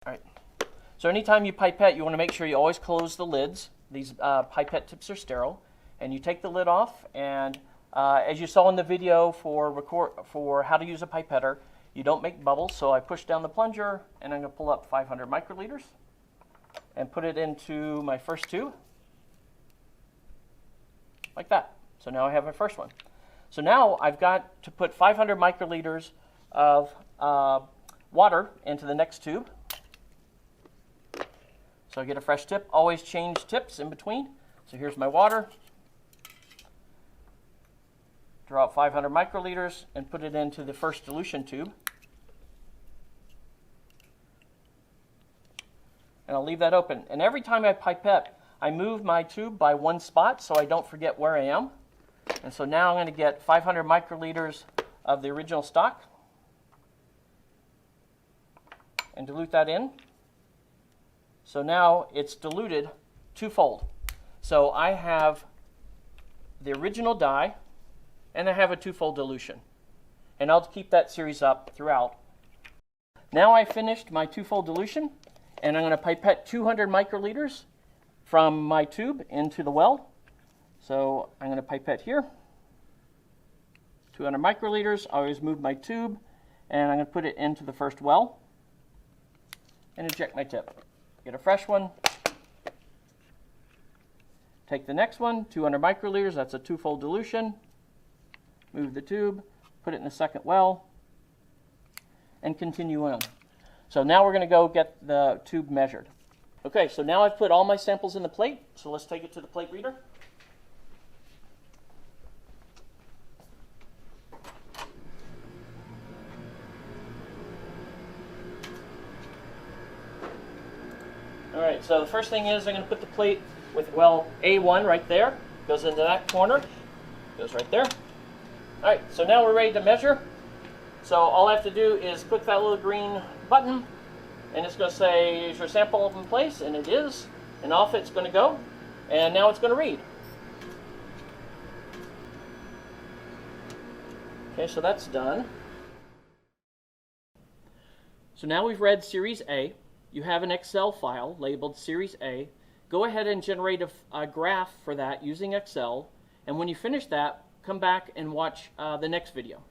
All right. So anytime you pipette, you want to make sure you always close the lids. These pipette tips are sterile. And you take the lid off, and as you saw in the video for how to use a pipetter, you don't make bubbles. So I push down the plunger, and I'm going to pull up 500 microliters and put it into my first tube, like that. So now I have my first one. So now I've got to put 500 microliters of water into the next tube. So I get a fresh tip. Always change tips in between. So here's my water. Draw out 500 microliters and put it into the first dilution tube. And I'll leave that open. And every time I pipette, I move my tube by one spot so I don't forget where I am. And so now I'm going to get 500 microliters of the original stock and dilute that in. So now it's diluted twofold. So I have the original dye and I have a twofold dilution. And I'll keep that series up throughout. Now I finished my twofold dilution, and I'm going to pipette 200 microliters from my tube into the well. So I'm going to pipette here, 200 microliters. I always move my tube, and I'm going to put it into the first well and eject my tip. Get a fresh one. Take the next one, 200 microliters. That's a twofold dilution. Move the tube, put it in the second well, and continue on. So now we're going to go get the tube measured. Okay, so now I've put all my samples in the plate, so let's take it to the plate reader. All right, so the first thing is I'm going to put the plate with well A1 right there. Goes into that corner, goes right there. All right, so now we're ready to measure. So all I have to do is click that little green button, and it's going to say, is your sample in place? And it is. And off it's going to go. And now it's going to read. Okay, so that's done. So now we've read Series A. You have an Excel file labeled Series A. Go ahead and generate a graph for that using Excel. And when you finish that, come back and watch the next video.